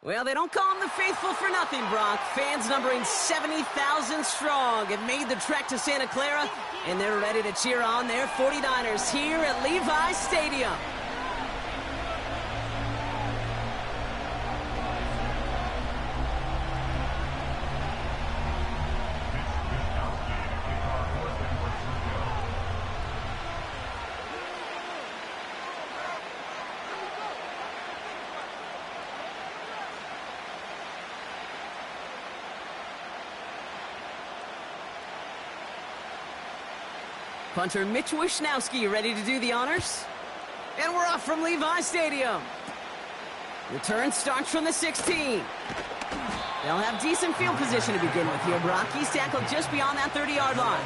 Well, they don't call them the faithful for nothing, Brock. Fans numbering 70,000 strong have made the trek to Santa Clara, and they're ready to cheer on their 49ers here at Levi's Stadium. Punter Mitch Wishnowski ready to do the honors. And we're off from Levi's Stadium. Return starts from the 16. They'll have decent field position to begin with here, Brock. He's tackled just beyond that 30-yard line.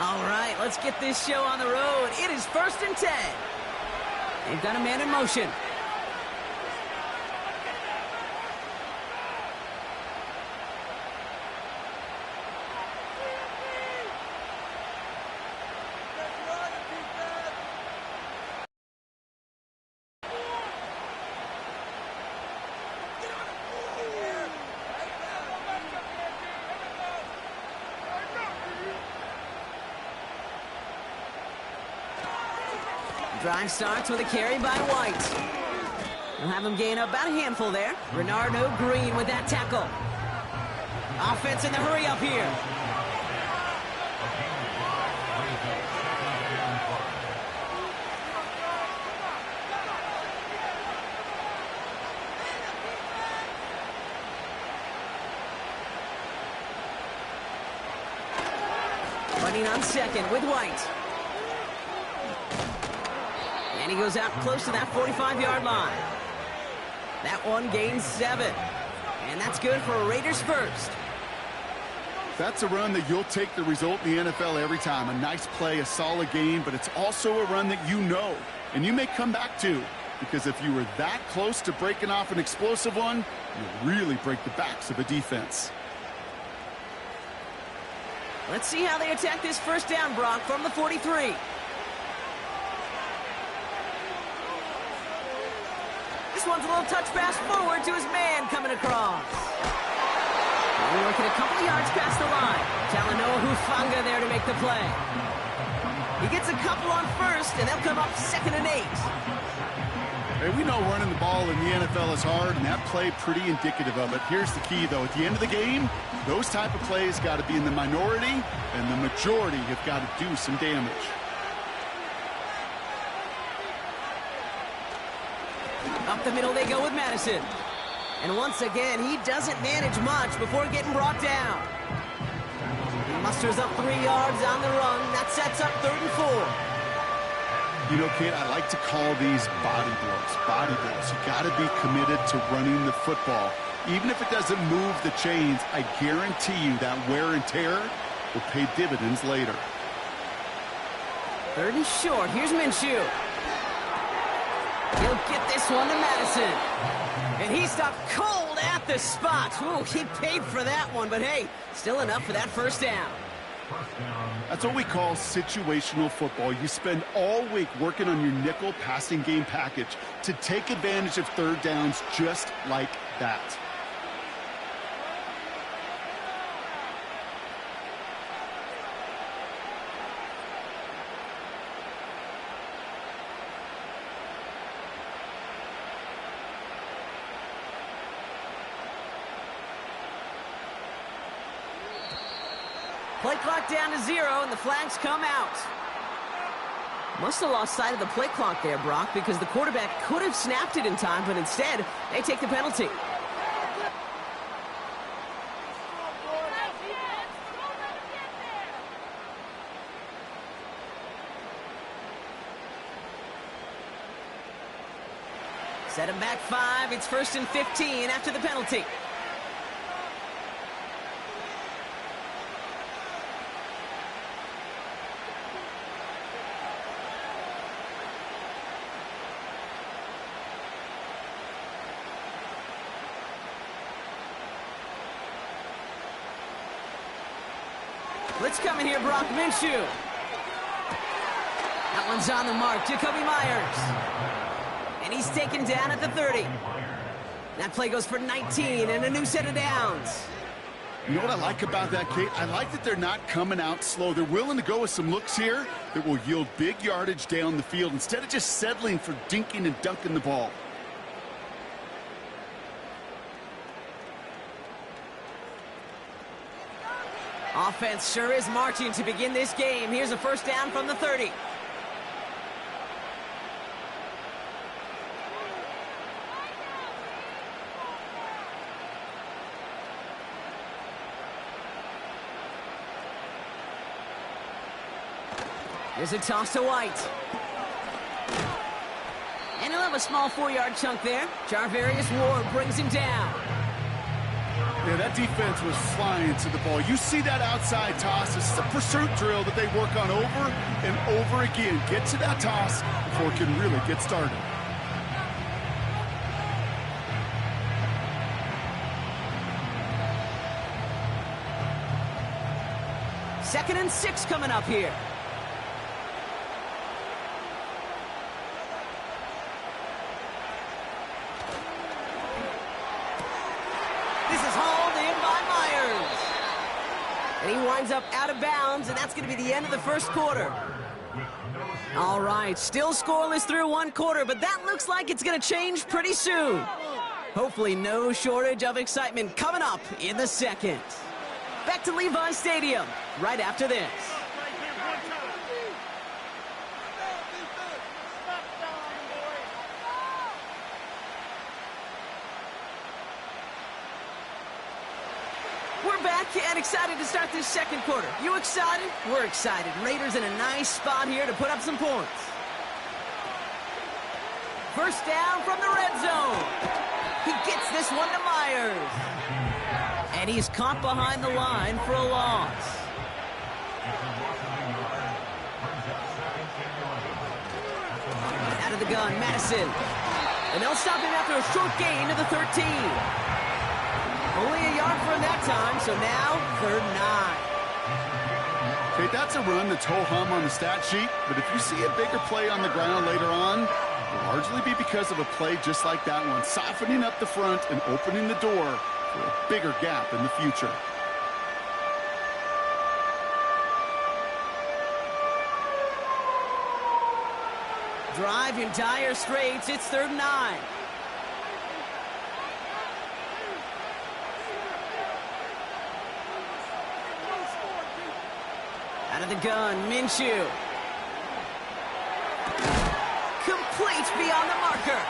All right, let's get this show on the road. It is 1st and 10. They've got a man in motion. Drive starts with a carry by White. We'll have him gain about a handful there. Renardo Green with that tackle. Offense in the hurry up here. Running on second with White. And he goes out close to that 45-yard line. That one gains 7. And that's good for a Raiders first. That's a run that you'll take the result in the NFL every time. A nice play, a solid game, but it's also a run that you know and you may come back to. Because if you were that close to breaking off an explosive one, you really break the backs of a defense. Let's see how they attack this first down, Brock, from the 43. This one's a little touch pass forward to his man coming across. We're working a couple of yards past the line. Talanoa Hufanga there to make the play. He gets a couple on first, and they'll come up 2nd and 8. Hey, we know running the ball in the NFL is hard, and that play pretty indicative of it. Here's the key, though. At the end of the game, those type of plays got to be in the minority, and the majority have got to do some damage. Up the middle they go with Madison. And once again, he doesn't manage much before getting brought down. He musters up 3 yards on the run. That sets up 3rd and 4. You know, kid, I like to call these body blows. Body blows. You got to be committed to running the football. Even if it doesn't move the chains, I guarantee you that wear and tear will pay dividends later. 3rd and short. Here's Minshew. He'll get this one to Madison. And he stopped cold at the spot. Ooh, he paid for that one, but hey, still enough for that first down. That's what we call situational football. You spend all week working on your nickel passing game package to take advantage of 3rd downs just like that. Play clock down to 0, and the flags come out. Must have lost sight of the play clock there, Brock, because the quarterback could have snapped it in time, but instead, they take the penalty. Set him back 5. It's 1st and 15 after the penalty. Blitz coming here, Brock Minshew. That one's on the mark, Jacoby Myers. And he's taken down at the 30. That play goes for 19 and a new set of downs. You know what I like about that, Kate? I like that they're not coming out slow. They're willing to go with some looks here that will yield big yardage down the field instead of just settling for dinking and dunking the ball. Offense sure is marching to begin this game. Here's a first down from the 30. Here's a toss to White. And he'll have a small 4-yard chunk there. Jarvarius Ward brings him down. Yeah, that defense was flying to the ball. You see that outside toss. This is a pursuit drill that they work on over and over again. Get to that toss before it can really get started. Second and 6 coming up here. And he winds up out of bounds, and that's going to be the end of the first quarter. All right, still scoreless through one quarter, but that looks like it's going to change pretty soon. Hopefully no shortage of excitement coming up in the second. Back to Levi Stadium right after this. We're back and excited to start this second quarter. You excited? We're excited. Raiders in a nice spot here to put up some points. First down from the red zone. He gets this one to Myers. And he's caught behind the line for a loss. Out of the gun, Madison. And they'll stop him after a short gain to the 13. Only a yard from that time, so now 3rd and 9. Okay, that's a run that's ho-hum on the stat sheet, but if you see a bigger play on the ground later on, it'll largely be because of a play just like that one, softening up the front and opening the door for a bigger gap in the future. Drive in dire straits, it's 3rd and 9. Out of the gun, Minshew. Complete beyond the marker.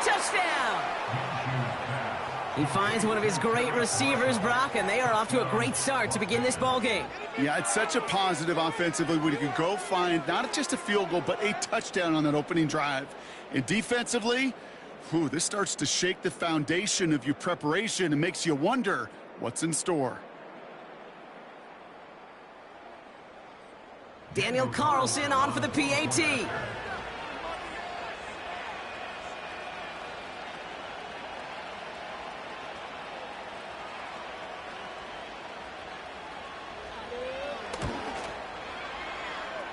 Touchdown! He finds one of his great receivers, Brock, and they are off to a great start to begin this ball game. Yeah, it's such a positive offensively when you can go find not just a field goal, but a touchdown on that opening drive. And defensively, this starts to shake the foundation of your preparation and makes you wonder what's in store. Daniel Carlson on for the PAT.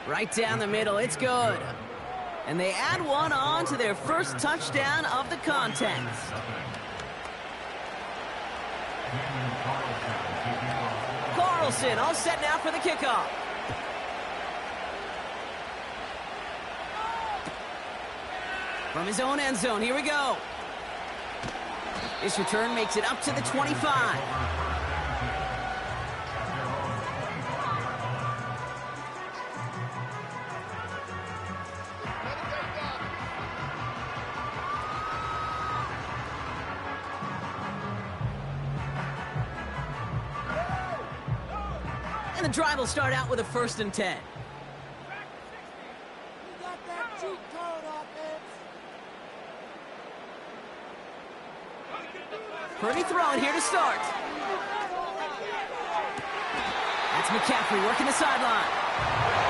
Right down the middle, it's good. And they add one on to their first touchdown of the contest. Carlson all set now for the kickoff. From his own end zone, here we go. This return makes it up to the 25. And the drive will start out with a 1st and 10. Purdy throwing here to start. That's McCaffrey working the sideline.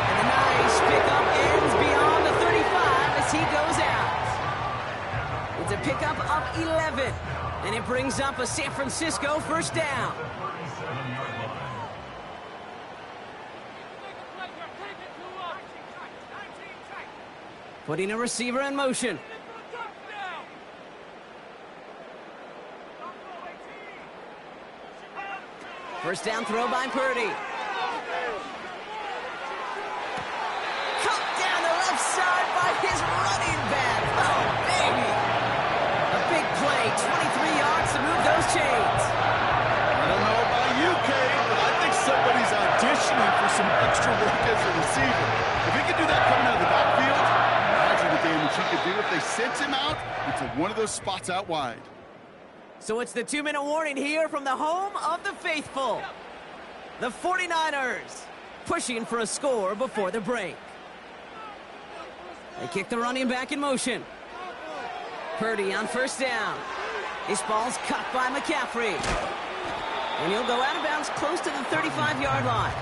And the nice pickup ends beyond the 35 as he goes out. It's a pickup of 11. And it brings up a San Francisco first down. Putting a receiver in motion. First down throw by Purdy. Cut down the left side by his running back. Oh, baby. A big play, 23 yards to move those chains. I don't know about you, Kay, but I think somebody's auditioning for some extra work as a receiver. If he could do that coming out of the backfield, imagine the damage he could do if they sent him out into one of those spots out wide. So it's the 2-minute warning here from the home of the faithful. The 49ers pushing for a score before the break. They kick the running back in motion. Purdy on first down. This ball's cut by McCaffrey. And he'll go out of bounds close to the 35-yard line.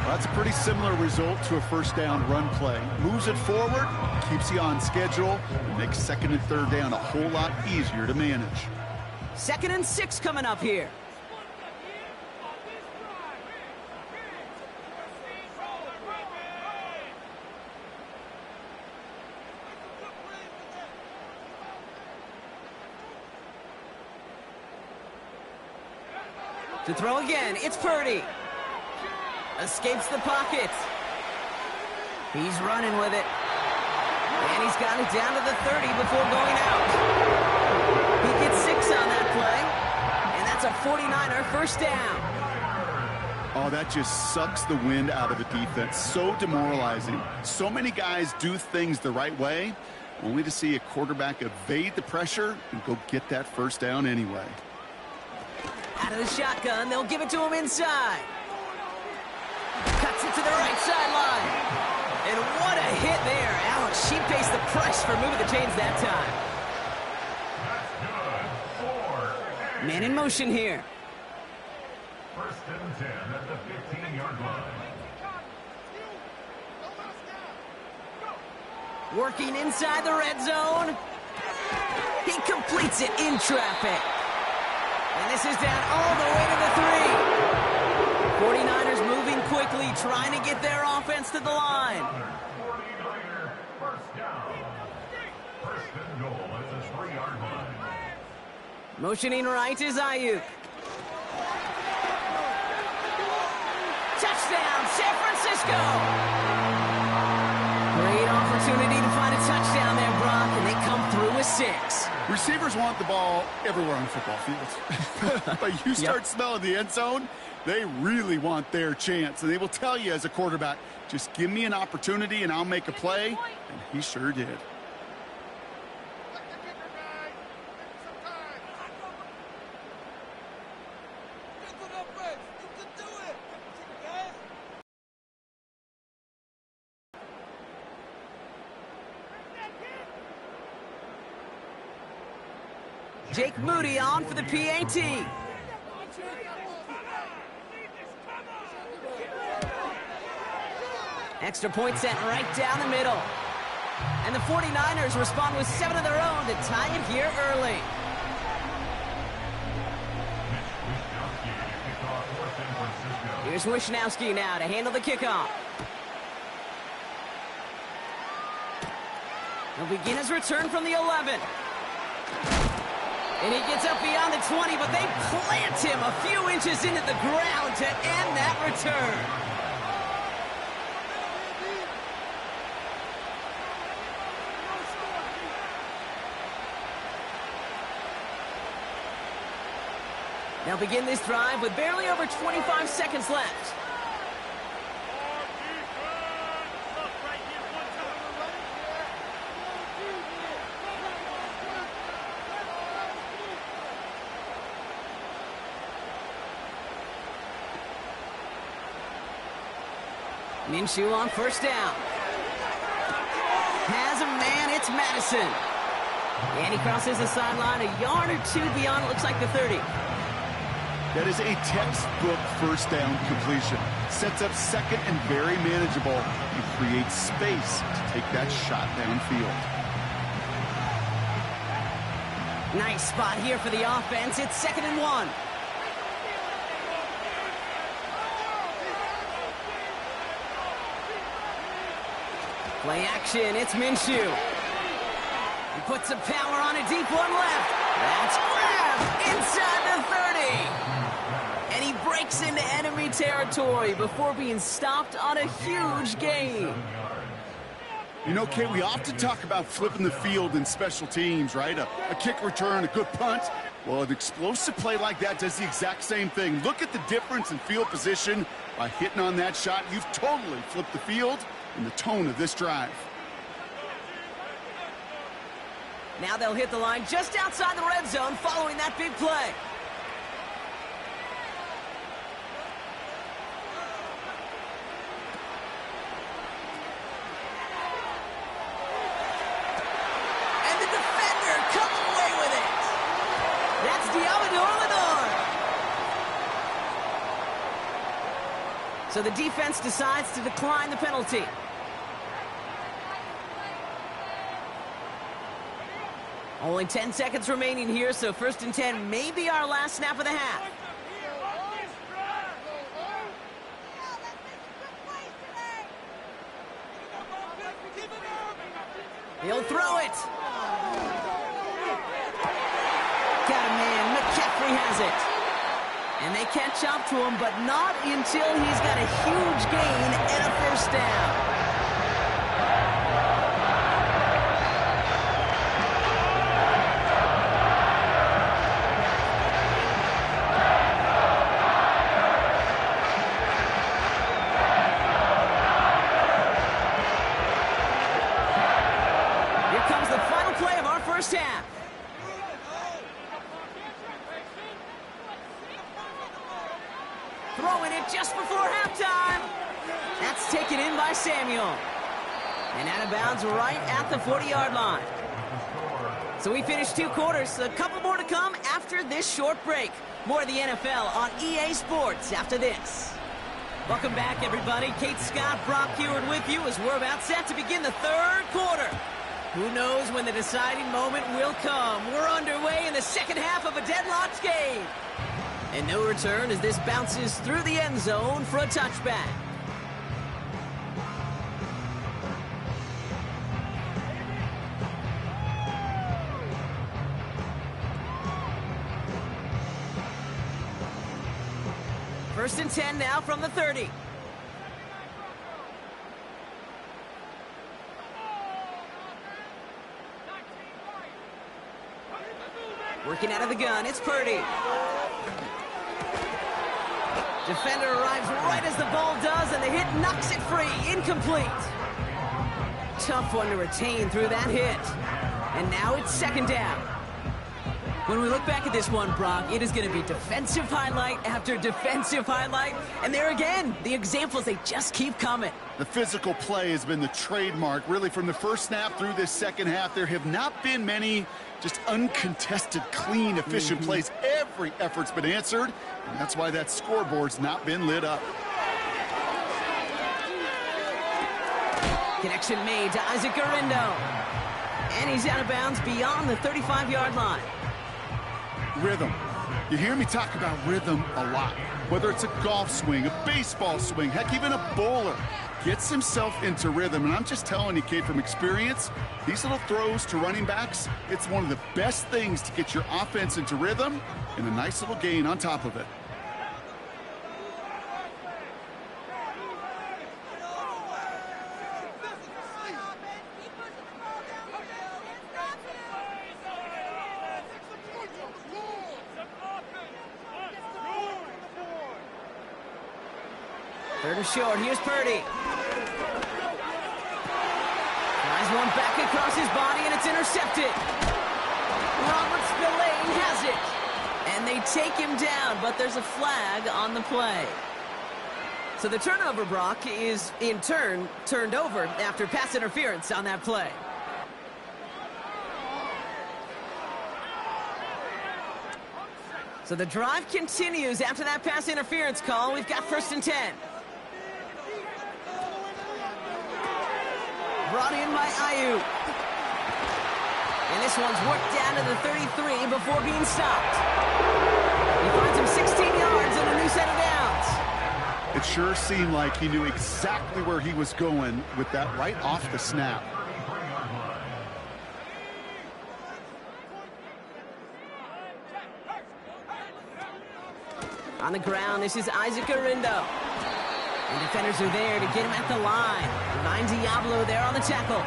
Well, that's a pretty similar result to a first down run play. Moves it forward, keeps you on schedule, and makes second and third down a whole lot easier to manage. 2nd and 6 coming up here. To throw again, it's Purdy. Escapes the pocket. He's running with it. And he's got it down to the 30 before going out. He gets 6 on that play. And that's a 49er first down. Oh, that just sucks the wind out of a defense. So demoralizing. So many guys do things the right way, only to see a quarterback evade the pressure and go get that first down anyway. Out of the shotgun, they'll give it to him inside. Cuts it to the right sideline. And what a hit there. Alex, she pays the price for moving the chains that time. Man in motion here. 1st and 10 at the 15-yard line. Working inside the red zone. He completes it in traffic. And this is down all the way to the 3. 49ers moving quickly, trying to get their offense to the line. 49er first down. 1st and goal at the 3-yard line. Motioning right is Ayuk. Touchdown, San Francisco! Great opportunity to find a touchdown there, Brock, and they come through with 6. Receivers want the ball everywhere on football fields. But you start smelling the end zone, they really want their chance. And they will tell you as a quarterback, just give me an opportunity and I'll make a play. And he sure did. Jake Moody on for the PAT. Extra point set right down the middle. And the 49ers respond with 7 of their own to tie it here early. Here's Wishnowski now to handle the kickoff. He'll begin his return from the 11. And he gets up beyond the 20, but they plant him a few inches into the ground to end that return. They'll begin this drive with barely over 25 seconds left. Minshew on first down. Has a man, it's Madison. And he crosses the sideline a yard or 2 beyond, it looks like the 30. That is a textbook first down completion. Sets up second and very manageable and creates space to take that shot downfield. Nice spot here for the offense. It's 2nd and 1. Play action, it's Minshew. He puts some power on a deep one left. That's grabbed inside the 30. And he breaks into enemy territory before being stopped on a huge gain. You know, Kate, we often talk about flipping the field in special teams, right? A kick return, a good punt. Well, an explosive play like that does the exact same thing. Look at the difference in field position. By hitting on that shot, you've totally flipped the field and the tone of this drive. Now they'll hit the line just outside the red zone following that big play. And the defender comes away with it. That's Diamador. So the defense decides to decline the penalty. Only 10 seconds remaining here, so 1st and 10 may be our last snap of the half. He'll throw it. Got a man. McCaffrey has it. And they catch up to him, but not until he's got a huge gain and a first down. Half. Throwing it just before halftime. That's taken in by Samuel. And out of bounds right at the 40-yard line. So we finished 2 quarters. A couple more to come after this short break. More of the NFL on EA Sports after this. Welcome back, everybody. Kate Scott, Brock Heward with you as we're about set to begin the 3rd quarter. Who knows when the deciding moment will come? We're underway in the second half of a deadlocked game. And no return as this bounces through the end zone for a touchback. First and 10 now from the 30. Working out of the gun, it's Purdy. Defender arrives right as the ball does, and the hit knocks it free. Incomplete. Tough one to retain through that hit. And now it's 2nd down. When we look back at this one, Brock, it is going to be defensive highlight after defensive highlight. And there again, the examples, they just keep coming. The physical play has been the trademark. Really, from the first snap through this second half, there have not been many just uncontested, clean, efficient plays. Every effort's been answered, and that's why that scoreboard's not been lit up. Connection made to Isaac Garindo. And he's out of bounds beyond the 35-yard line. Rhythm. You hear me talk about rhythm a lot. Whether it's a golf swing, a baseball swing, heck, even a bowler gets himself into rhythm. And I'm just telling you, kid, from experience, these little throws to running backs, it's one of the best things to get your offense into rhythm and a nice little gain on top of it. Third and short, here's Purdy. Tries one back across his body, and it's intercepted. Robert Spillane has it. And they take him down, but there's a flag on the play. So the turnover, Brock, is in turn turned over after pass interference on that play. So the drive continues after that pass interference call. We've got 1st and 10. Brought in by Ayuk. And this one's worked down to the 33 before being stopped. He finds him 16 yards and a new set of downs. It sure seemed like he knew exactly where he was going with that right off the snap. On the ground, this is Isaac Arindo. And defenders are there to get him at the line. Ryan Diablo there on the tackle.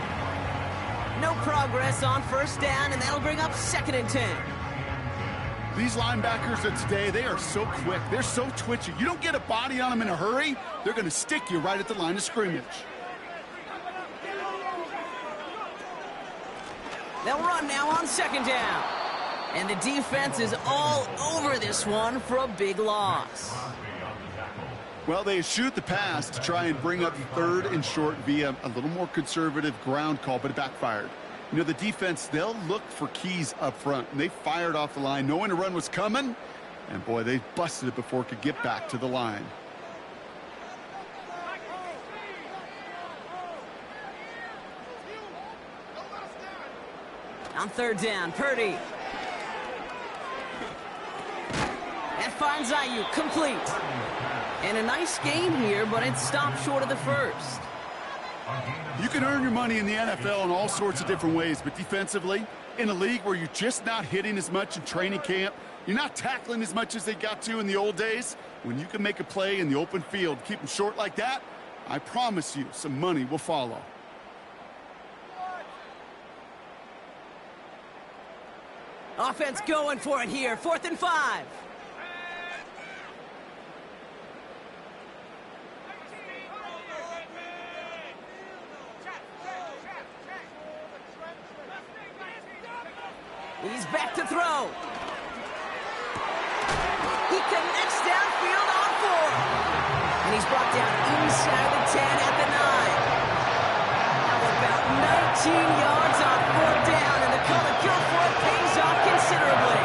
No progress on first down, and that'll bring up 2nd and 10. These linebackers of today, they are so quick. They're so twitchy. You don't get a body on them in a hurry, they're going to stick you right at the line of scrimmage. They'll run now on 2nd down. And the defense is all over this one for a big loss. Well, they shoot the pass to try and bring up 3rd and short via a little more conservative ground call, but it backfired. You know, the defense, they'll look for keys up front, and they fired off the line knowing a run was coming, and boy, they busted it before it could get back to the line. On 3rd down, Purdy. That finds Ayuk, complete. And a nice game here, but it stopped short of the first. You can earn your money in the NFL in all sorts of different ways, but defensively, in a league where you're just not hitting as much in training camp, you're not tackling as much as they got to in the old days, when you can make a play in the open field, keep them short like that, I promise you some money will follow. Offense going for it here, 4th and 5. He's back to throw. He connects downfield on 4. And he's brought down inside the 10 at the 9. Now about 19 yards on 4th down, and the cover go for it pays off considerably.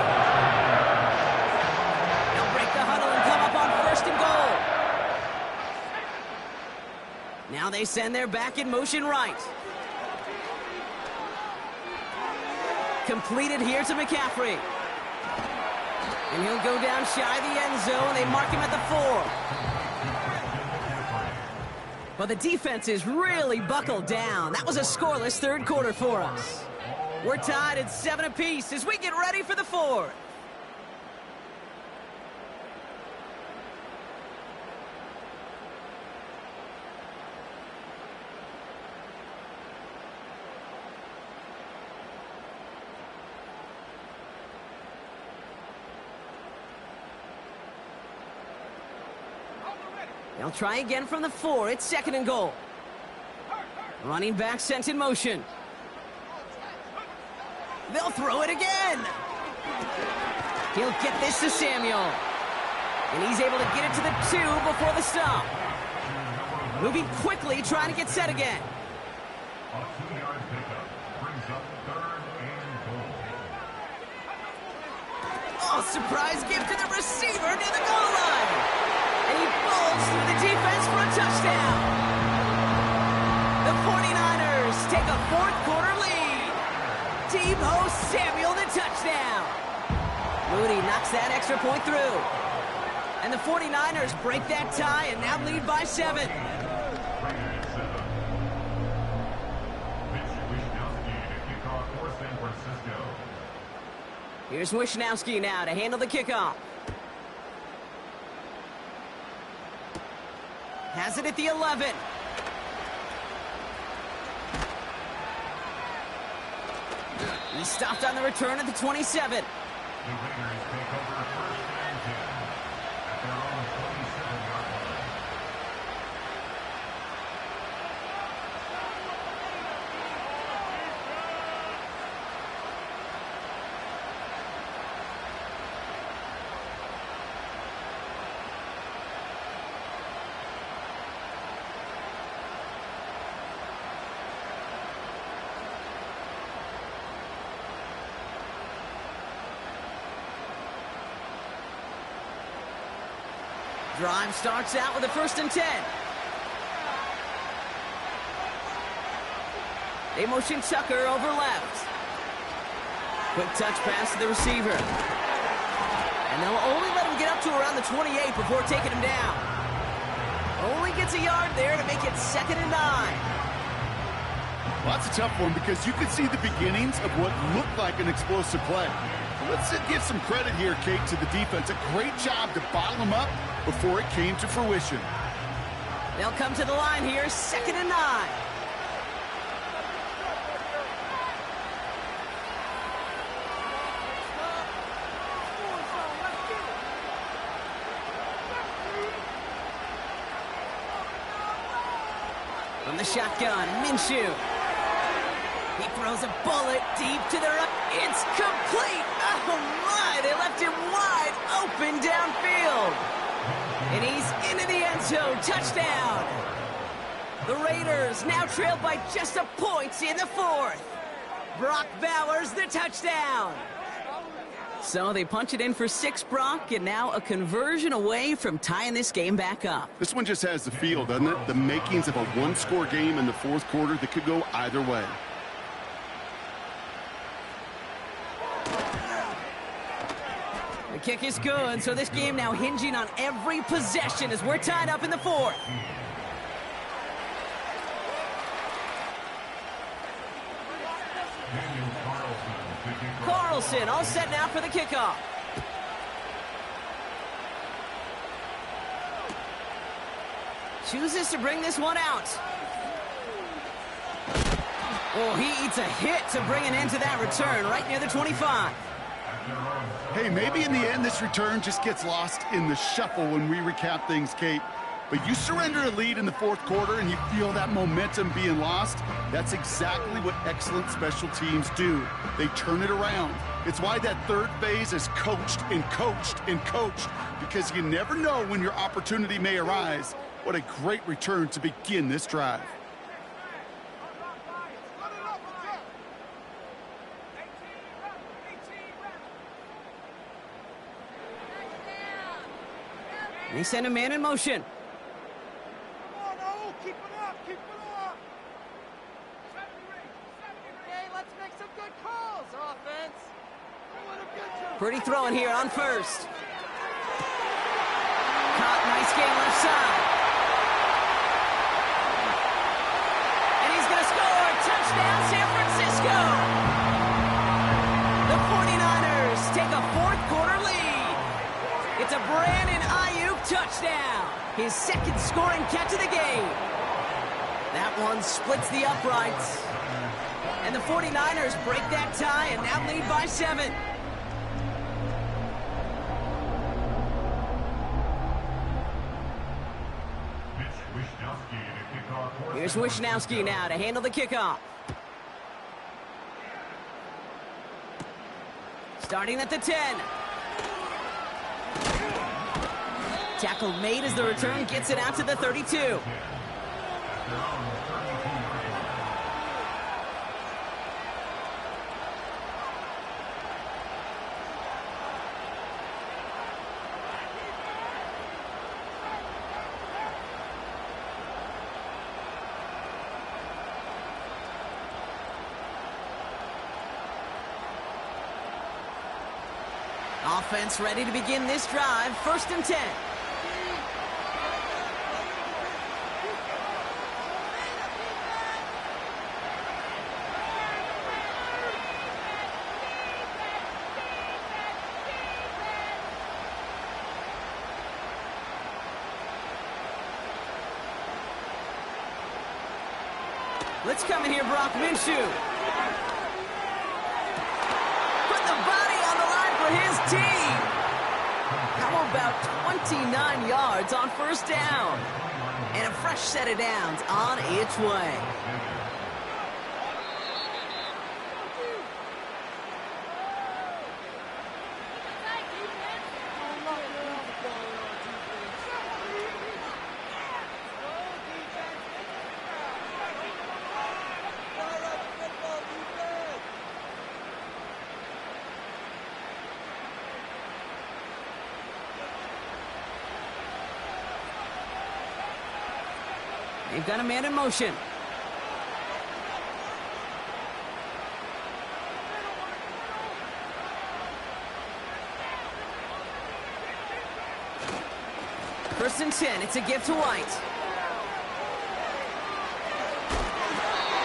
They'll break the huddle and come up on 1st and goal. Now they send their back in motion right. Completed here to McCaffrey. And he'll go down shy of the end zone. They mark him at the 4. But the defense is really buckled down. That was a scoreless 3rd quarter for us. We're tied at 7 apiece as we get ready for the 4th. They'll try again from the 4. It's 2nd and goal. Running back sent in motion. They'll throw it again. He'll get this to Samuel. And he's able to get it to the 2 before the stop. Moving quickly, trying to get set again. A 2-yard pickup brings up 3rd and goal. Oh, surprise gift to the receiver near the goal line. And he falls through the defense for a touchdown. The 49ers take a 4th quarter lead. Deebo Samuel the touchdown. Moody knocks that extra point through. And the 49ers break that tie and now lead by 7. Here's Wishnowski now to handle the kickoff. Has it at the 11. He stopped on the return at the 27. The Raiders take over 1st and 10 at their own 27-yard line. Drive starts out with a 1st and 10. They motion Tucker over left. Quick touch pass to the receiver. And they'll only let him get up to around the 28 before taking him down. Only gets a yard there to make it 2nd and 9. Well, that's a tough one because you could see the beginnings of what looked like an explosive play. Let's give some credit here, Kate, to the defense. A great job to bottle them up before it came to fruition. They'll come to the line here, 2nd and 9. From the shotgun, Minshew. He throws a bullet deep to the right. It's complete. Oh, my. They left him wide open downfield. And he's into the end zone. Touchdown. The Raiders now trail by just a point in the 4th. Brock Bowers, the touchdown. So they punch it in for 6, Brock, and now a conversion away from tying this game back up. This one just has the feel, doesn't it? The makings of a one-score game in the 4th quarter that could go either way. The kick is good, so this game now hinging on every possession as we're tied up in the 4th. Carlson all set now for the kickoff. Chooses to bring this one out. Oh, he eats a hit to bring an end to that return right near the 25. Hey, maybe in the end this return just gets lost in the shuffle when we recap things, Kate. But you surrender a lead in the 4th quarter and you feel that momentum being lost. That's exactly what excellent special teams do. They turn it around. It's why that 3rd phase is coached and coached and coached, because you never know when your opportunity may arise. What a great return to begin this drive. They send a man in motion. Keep it up, keep it up. Okay, let's make some good calls, offense. Pretty throwing here on 1st. Caught, nice game left side. And he's going to score. Touchdown, San Francisco. The 49ers take a 4th quarter lead. It's a Brandon Ayuk touchdown. His 2nd scoring catch of the game. That one splits the uprights. And the 49ers break that tie and now lead by 7. Here's Wishnowski now to handle the kickoff. Starting at the 10. Tackle made as the return gets it out to the 32. Offense ready to begin this drive. 1st and 10. Let's come in here, Brock Minshew. Put the body on the line for his team. How about 29 yards on 1st down? And a fresh set of downs on its way. They've got a man in motion. First and 10. It's a give to White.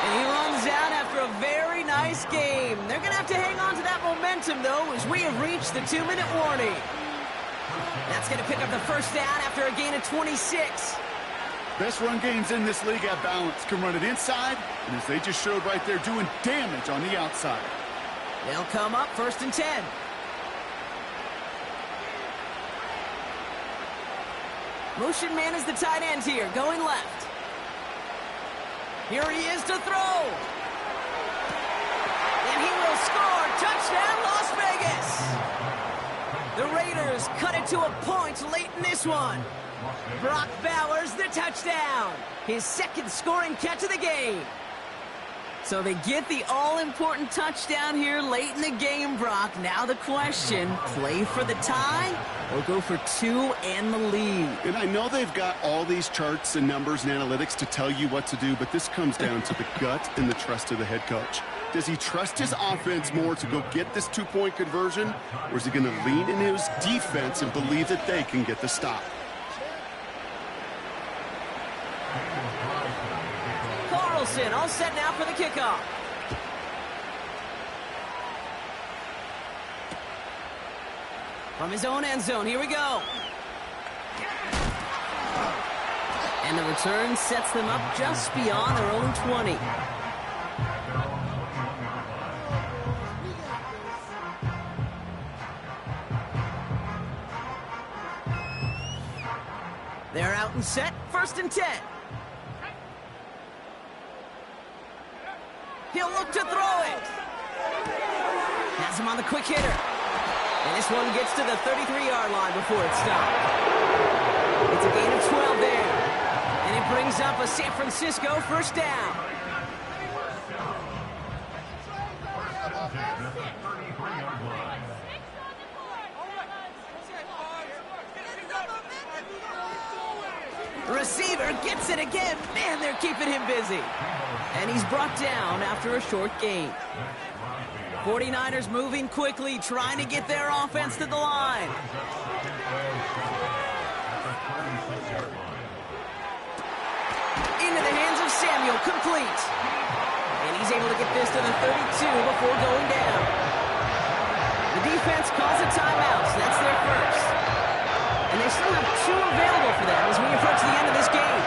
And he runs out after a very nice game. They're going to have to hang on to that momentum, though, as we have reached the 2-minute warning. That's going to pick up the first down after a gain of 26. Best run games in this league have balance. Can run it inside, and as they just showed right there, doing damage on the outside. They'll come up first and 10. Motion man is the tight end here, going left. Here he is to throw. And he will score. Touchdown, Las Vegas. The Raiders cut it to a point late in this one. Brock Bowers, the touchdown. His second scoring catch of the game. So they get the all-important touchdown here late in the game, Brock. Now the question, play for the tie or go for 2 and the lead? And I know they've got all these charts and numbers and analytics to tell you what to do, but this comes down to the gut and the trust of the head coach. Does he trust his offense more to go get this 2-point conversion, or is he going to lean in his defense and believe that they can get the stop? Carlson all set now for the kickoff. From his own end zone, here we go. And the return sets them up just beyond their own 20. They're out and set, first and 10. He'll look to throw it. Has him on the quick hitter. And this one gets to the 33-yard line before it's stopped. It's a gain of 12 there. And it brings up a San Francisco first down. Receiver gets it again. Man, they're keeping him busy. And he's brought down after a short gain. 49ers moving quickly, trying to get their offense to the line. Into the hands of Samuel, complete. And he's able to get this to the 32 before going down. The defense calls a timeout, so that's their first. And they still have 2 available for them as we approach the end of this game.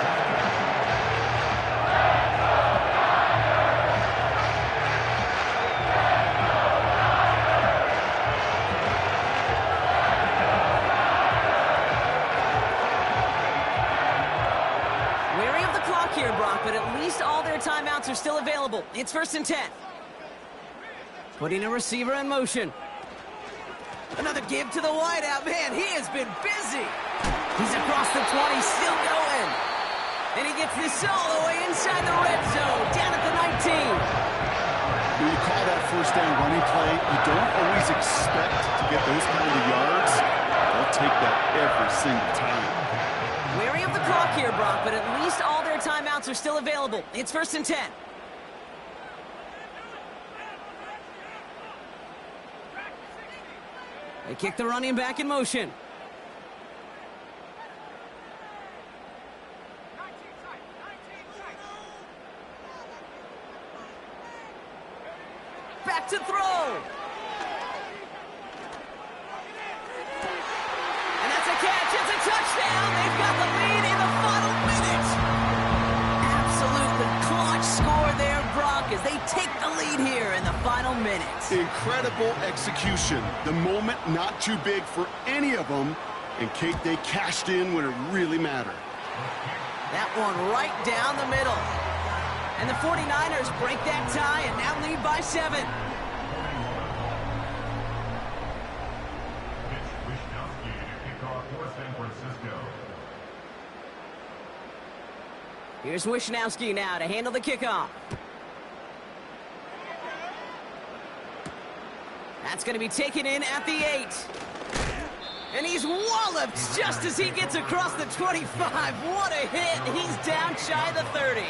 Here, Brock, but at least all their timeouts are still available. It's first and 10. Putting a receiver in motion. Another give to the wideout. Man, he has been busy. He's across the 20, still going. And he gets this all the way inside the red zone, down at the 19. When you call that first down running play, you don't always expect to get those kind of yards. They'll take that every single time. Wary of the clock here, Brock, but at least all their timeouts are still available. It's first and 10. They kick the running back in motion. Back to throw. And that's a catch. It's a touchdown. They've got the lead in the final minute. Absolutely clutch score there, Brock, as they take the lead here in the final minute. Incredible execution. The moment not too big for any of them. And Kate, they cashed in when it really mattered. That one right down the middle. And the 49ers break that tie and now lead by 7. Here's Wishnowski now to handle the kickoff. That's going to be taken in at the 8. And he's walloped just as he gets across the 25. What a hit. He's down shy of the 30.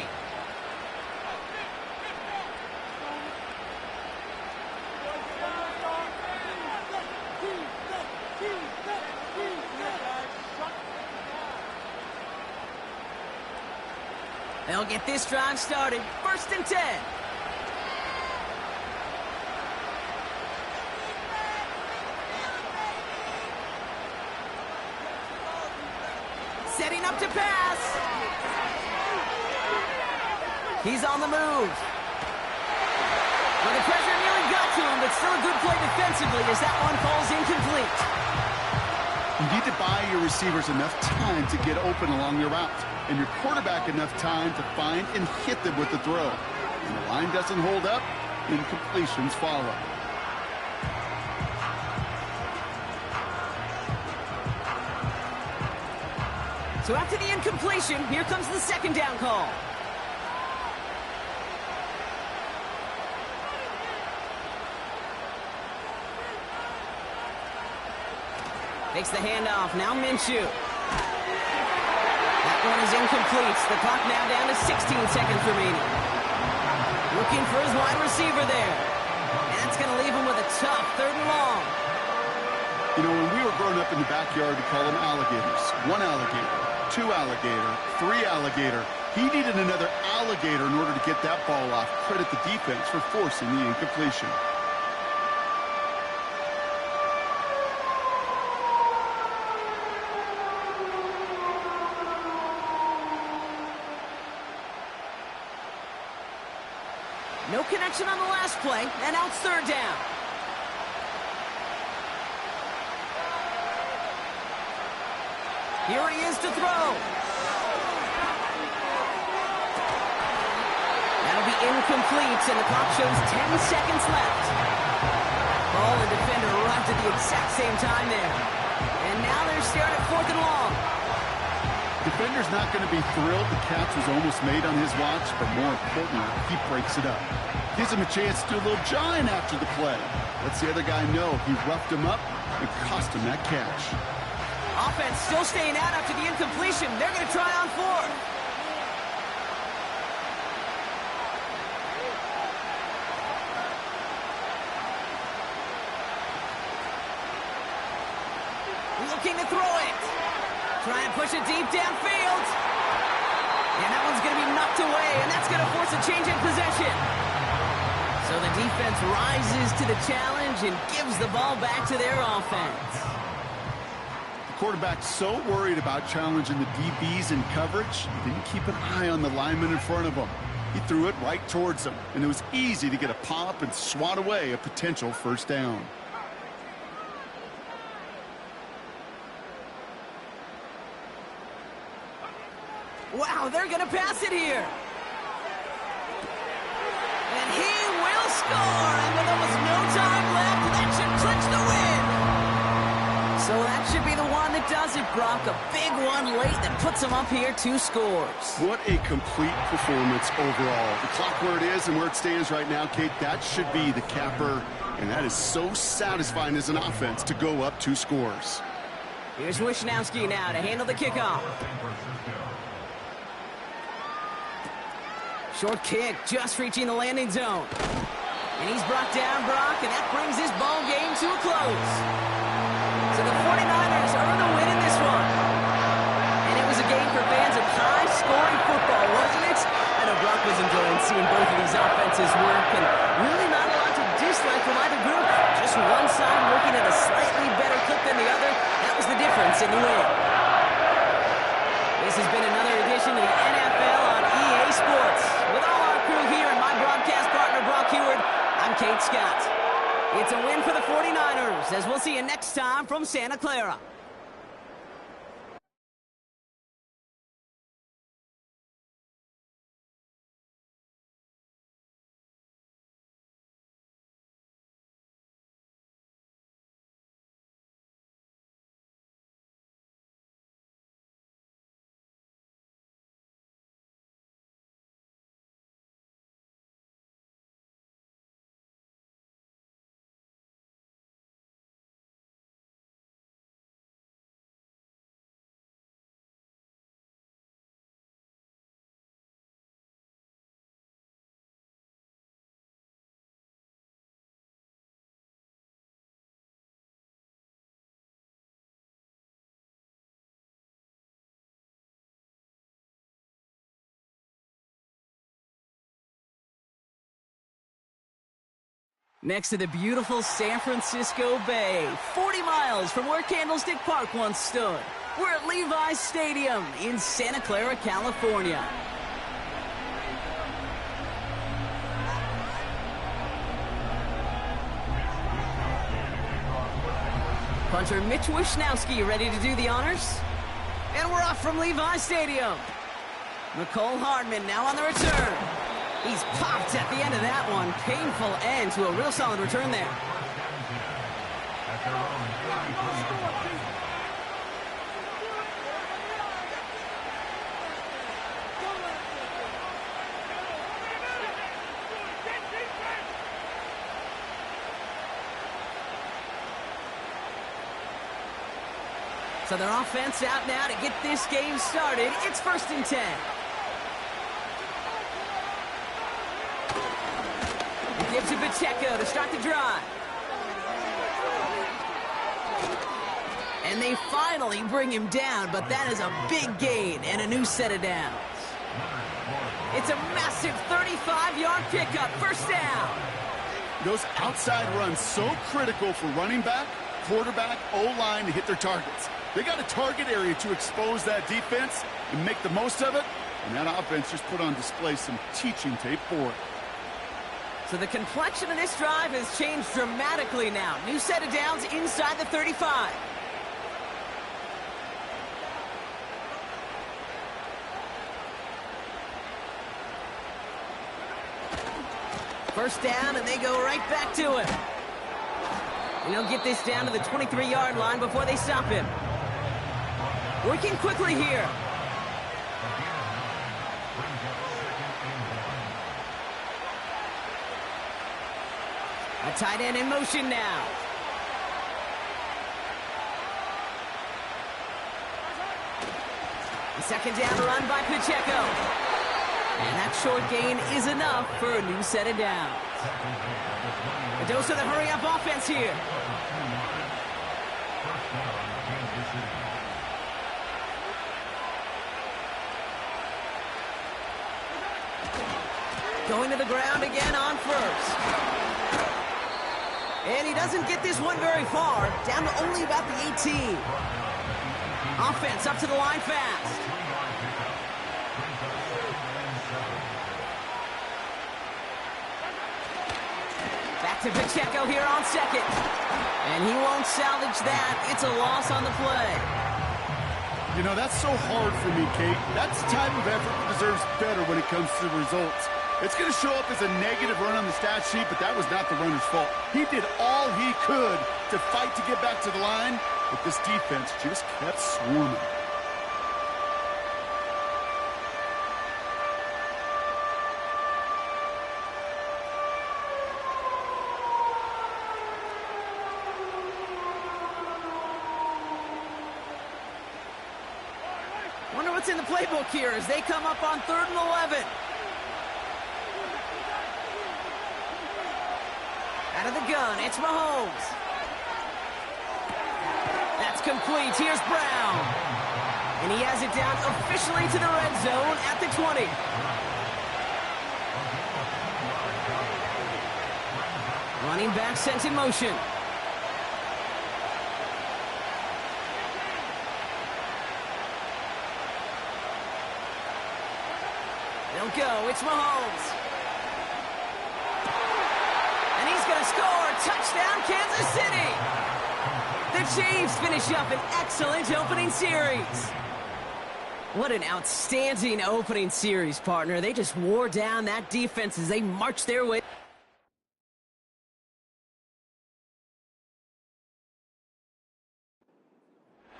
They'll get this drive started. 1st and 10. Setting up to pass. He's on the move. Well, the pressure nearly got to him, but still a good play defensively as that one falls incomplete. You need to buy your receivers enough time to get open along your route, and your quarterback enough time to find and hit them with the throw. When the line doesn't hold up, incompletions follow. So after the incompletion, here comes the 2nd down call. Takes the handoff. Now Minshew. That one is incomplete. The clock now down to 16 seconds remaining. Looking for his wide receiver there. And that's going to leave him with a tough 3rd and long. You know, when we were growing up in the backyard, we call them alligators. 1 alligator, 2 alligator, 3 alligator. He needed another alligator in order to get that ball off. Credit the defense for forcing the incompletion. No connection on the last play, and now it's 3rd down. Here he is to throw. That'll be incomplete, and the clock shows 10 seconds left. Ball and defender arrived at the exact same time there. And now they're staring at 4th and long. Defender's not going to be thrilled the catch was almost made on his watch, but more importantly, he breaks it up. Gives him a chance to do a little jawing after the play. Lets the other guy know he roughed him up and cost him that catch. Offense still staying out after the incompletion. They're going to try on 4th. Looking to throw it. Try and push it deep downfield. And that one's going to be knocked away, and that's going to force a change in possession. So the defense rises to the challenge and gives the ball back to their offense. The quarterback's so worried about challenging the DBs in coverage, he didn't keep an eye on the lineman in front of him. He threw it right towards him, and it was easy to get a pop and swat away a potential 1st down. Wow, they're going to pass it here. And he will score. And with almost no time left, that should clinch the win. So that should be the one that does it, Brock. A big one late that puts them up here 2 scores. What a complete performance overall. The clock where it is and where it stands right now, Kate, that should be the capper. And that is so satisfying as an offense to go up 2 scores. Here's Wishnowski now to handle the kickoff. Short kick, just reaching the landing zone. And he's brought down, Brock, and that brings his ball game to a close. So the 49ers earn the win in this one. And it was a game for fans of high-scoring football, wasn't it? I know Brock was enjoying seeing both of these offenses work, and really not a lot to dislike from either group. Just one side working at a slightly better clip than the other. That was the difference in the win. This has been another edition of the NFL on EA Sports. With all our crew here and my broadcast partner, Brock Heward, I'm Kate Scott. It's a win for the 49ers, as we'll see you next time from Santa Clara. Next to the beautiful San Francisco Bay, 40 miles from where Candlestick Park once stood. We're at Levi's Stadium in Santa Clara, California. Punter Mitch Wishnowsky ready to do the honors. And we're off from Levi's Stadium. Nicole Hardman now on the return. He's popped at the end of that one. Painful end to a real solid return there. So their offense out now to get this game started. It's 1st and 10. Gives to Pacheco to start the drive. And they finally bring him down, but that is a big gain and a new set of downs. It's a massive 35-yard pickup, 1st down. Those outside runs so critical for running back, quarterback, O-line to hit their targets. They got a target area to expose that defense and make the most of it, and that offense just put on display some teaching tape for it. So the complexion of this drive has changed dramatically now. New set of downs inside the 35. First down, and they go right back to it. And they'll get this down to the 23-yard line before they stop him. Working quickly here. A tight end in motion now. The 2nd down run by Pacheco. And that short gain is enough for a new set of downs. A dose of the hurry-up offense here. Going to the ground again on 1st. And he doesn't get this one very far, down to only about the 18. Offense up to the line fast. Back to Pacheco here on 2nd. And he won't salvage that. It's a loss on the play. You know, that's so hard for me, Kate. That's the type of effort that deserves better when it comes to the results. It's going to show up as a negative run on the stat sheet, but that was not the runner's fault. He did all he could to fight to get back to the line, but this defense just kept swarming. Wonder what's in the playbook here as they come up on 3rd and 11. Out of the gun, it's Mahomes. That's complete. Here's Brown. And he has it down officially to the red zone at the 20. Running back sent in motion. They'll go. It's Mahomes. And he's going to score. Touchdown, Kansas City. The Chiefs finish up an excellent opening series. What an outstanding opening series, partner. They just wore down that defense as they marched their way.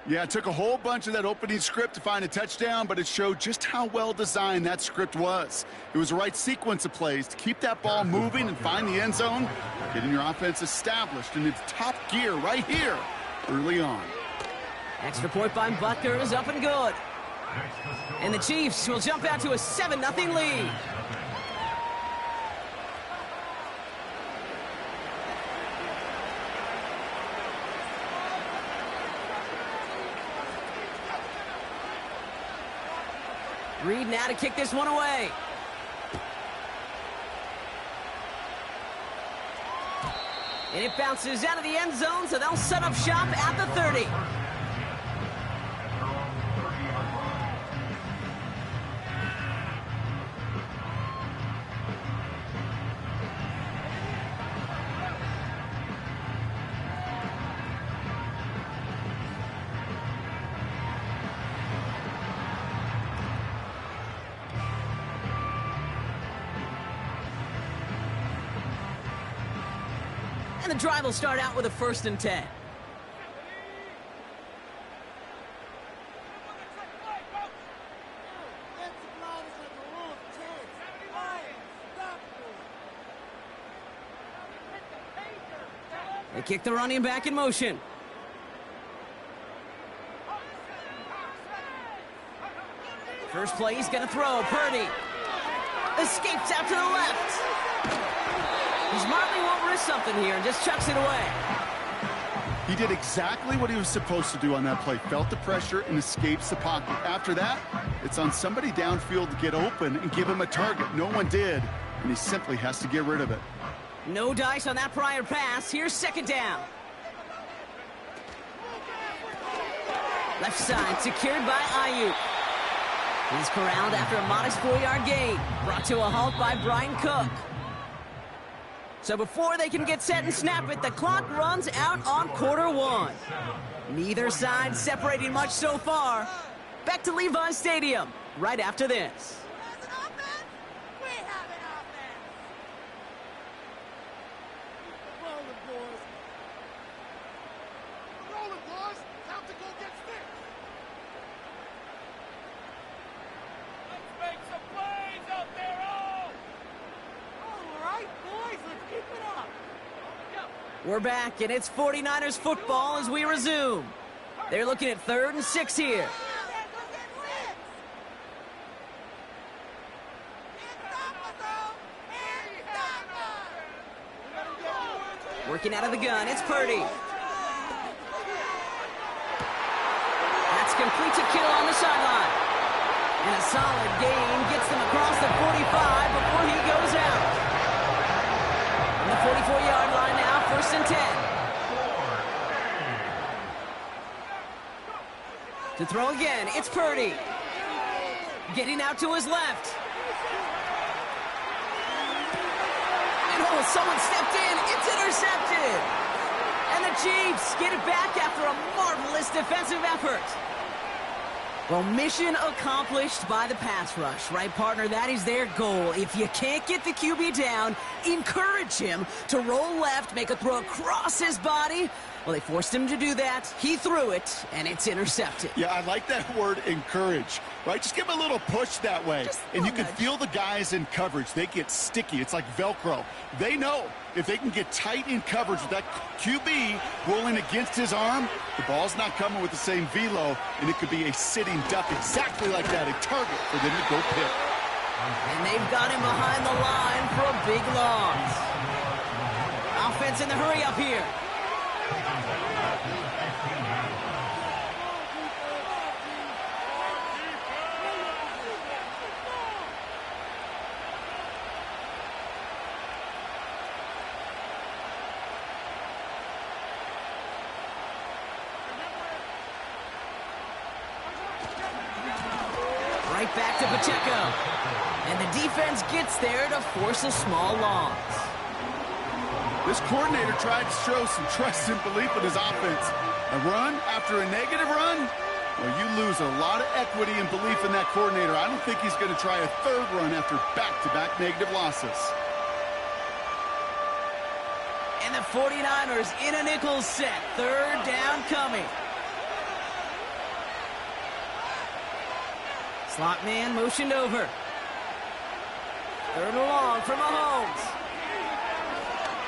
Yeah, it took a whole bunch of that opening script to find a touchdown, but it showed just how well designed that script was. It was the right sequence of plays to keep that ball moving and find the end zone, getting your offense established in its top gear right here early on. Extra point by Butker is up and good. And the Chiefs will jump out to a 7-0 lead. Reed now to kick this one away. And it bounces out of the end zone, so they'll set up shop at the 30. And the drive will start out with a 1st and 10. They kick the running back in motion. First play, he's going to throw. Purdy escapes out to the left. He smartly won't risk something here and just chucks it away. He did exactly what he was supposed to do on that play. Felt the pressure and escapes the pocket. After that, it's on somebody downfield to get open and give him a target. No one did, and he simply has to get rid of it. No dice on that prior pass. Here's 2nd down. Left side secured by Ayuk. He's corralled after a modest 4-yard gain. Brought to a halt by Brian Cook. So before they can get set and snap it, the clock runs out on quarter 1. Neither side separating much so far. Back to Levi Stadium right after this. We're back, and it's 49ers football as we resume. They're looking at 3rd and 6 here. Working out of the gun, it's Purdy. That's complete to Kittle on the sideline. And a solid gain gets them across the 45 before he goes out. On the 44-yard line now, 1st and 10. To throw again, it's Purdy. Getting out to his left. And oh, someone stepped in. It's intercepted. And the Chiefs get it back after a marvelous defensive effort. Well, mission accomplished by the pass rush, right, partner? That is their goal. If you can't get the QB down, encourage him to roll left, make a throw across his body. Well, they forced him to do that. He threw it, and it's intercepted. Yeah, I like that word, encourage, right? Just give him a little push that way. And you can feel the guys in coverage. They get sticky. It's like Velcro. They know if they can get tight in coverage with that QB rolling against his arm, the ball's not coming with the same velo, and it could be a sitting duck exactly like that, a target for them to go pick. And they've got him behind the line for a big loss. Offense in the hurry up here. Right back to Pacheco. And the defense gets there to force a small loss. This coordinator tried to show some trust and belief in his offense. A run after a negative run? Well, you lose a lot of equity and belief in that coordinator. I don't think he's going to try a 3rd run after back-to-back negative losses. And the 49ers in a nickel set. 3rd down coming. Slot man motioned over. 3rd and long for Mahomes.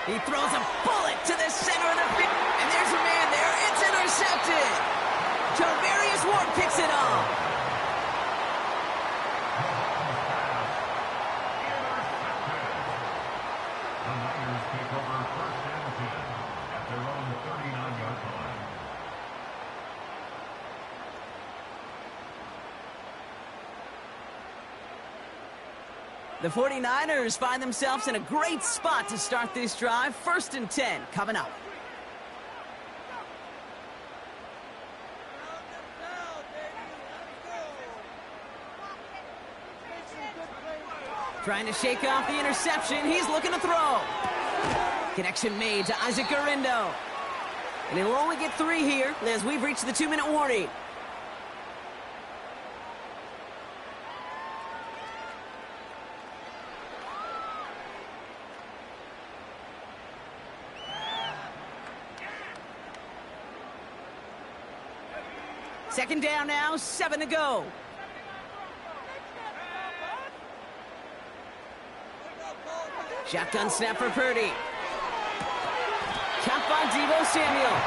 He throws a bullet to the center of the field. And there's a man there. It's intercepted. Javarius Ward picks it up. The Niners take over 1st and 10 at their own 39-yard line. The 49ers find themselves in a great spot to start this drive. 1st and 10 coming up. Trying to shake off the interception. He's looking to throw. Connection made to Isaac Garindo. And he'll only get 3 here as we've reached the 2-minute warning. Second down now, 7 to go. Shotgun snap for Purdy. Caught by Deebo Samuel.